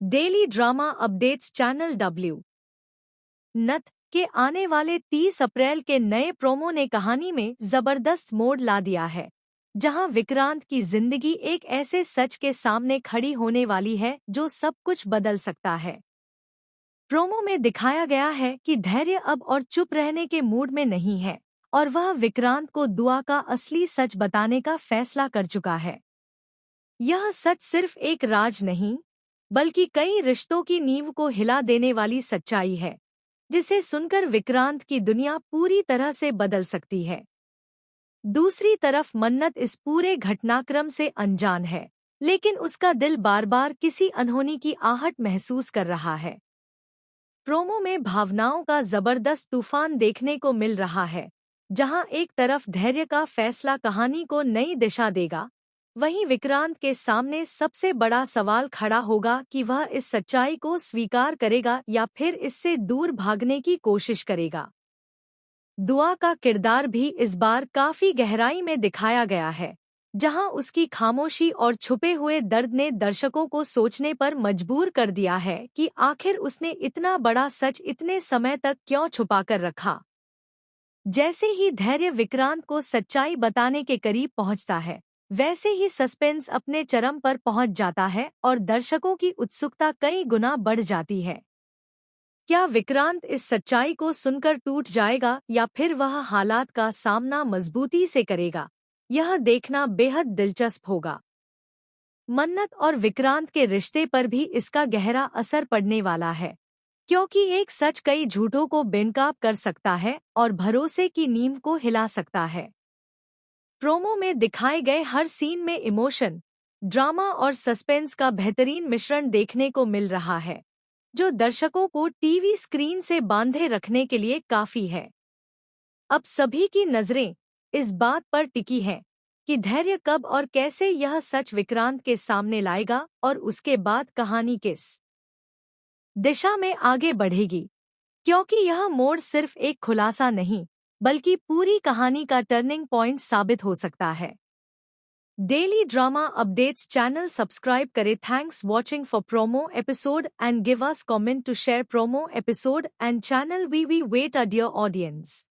Daily drama updates channel W नत के आने वाले 30 अप्रैल के नए प्रोमो ने कहानी में जबरदस्त मोड़ ला दिया है, जहां विक्रांत की जिंदगी एक ऐसे सच के सामने खड़ी होने वाली है जो सब कुछ बदल सकता है। प्रोमो में दिखाया गया है कि धैर्य अब और चुप रहने के मूड में नहीं है और वह विक्रांत को दुआ का असली सच बताने का फैसला कर चुका है। यह सच सिर्फ एक राज नहीं, बल्कि कई रिश्तों की नींव को हिला देने वाली सच्चाई है, जिसे सुनकर विक्रांत की दुनिया पूरी तरह से बदल सकती है। दूसरी तरफ मन्नत इस पूरे घटनाक्रम से अनजान है, लेकिन उसका दिल बार बार किसी अनहोनी की आहट महसूस कर रहा है। प्रोमो में भावनाओं का जबरदस्त तूफान देखने को मिल रहा है, जहां एक तरफ धैर्य का फैसला कहानी को नई दिशा देगा, वहीं विक्रांत के सामने सबसे बड़ा सवाल खड़ा होगा कि वह इस सच्चाई को स्वीकार करेगा या फिर इससे दूर भागने की कोशिश करेगा। दुआ का किरदार भी इस बार काफी गहराई में दिखाया गया है, जहां उसकी खामोशी और छुपे हुए दर्द ने दर्शकों को सोचने पर मजबूर कर दिया है कि आखिर उसने इतना बड़ा सच इतने समय तक क्यों छुपा कर रखा। जैसे ही धैर्य विक्रांत को सच्चाई बताने के करीब पहुंचता है, वैसे ही सस्पेंस अपने चरम पर पहुंच जाता है और दर्शकों की उत्सुकता कई गुना बढ़ जाती है। क्या विक्रांत इस सच्चाई को सुनकर टूट जाएगा या फिर वह हालात का सामना मजबूती से करेगा? यह देखना बेहद दिलचस्प होगा। मन्नत और विक्रांत के रिश्ते पर भी इसका गहरा असर पड़ने वाला है, क्योंकि एक सच कई झूठों को बेनकाब कर सकता है और भरोसे की नींव को हिला सकता है। प्रोमो में दिखाए गए हर सीन में इमोशन, ड्रामा और सस्पेंस का बेहतरीन मिश्रण देखने को मिल रहा है, जो दर्शकों को टीवी स्क्रीन से बांधे रखने के लिए काफी है। अब सभी की नजरें इस बात पर टिकी हैं कि धैर्य कब और कैसे यह सच विक्रांत के सामने लाएगा और उसके बाद कहानी किस दिशा में आगे बढ़ेगी, क्योंकि यह मोड़ सिर्फ एक खुलासा नहीं, बल्कि पूरी कहानी का टर्निंग पॉइंट साबित हो सकता है। Daily drama updates channel subscribe करें। Thanks watching for promo episode and give us comment to share promo episode and channel we wait a dear audience.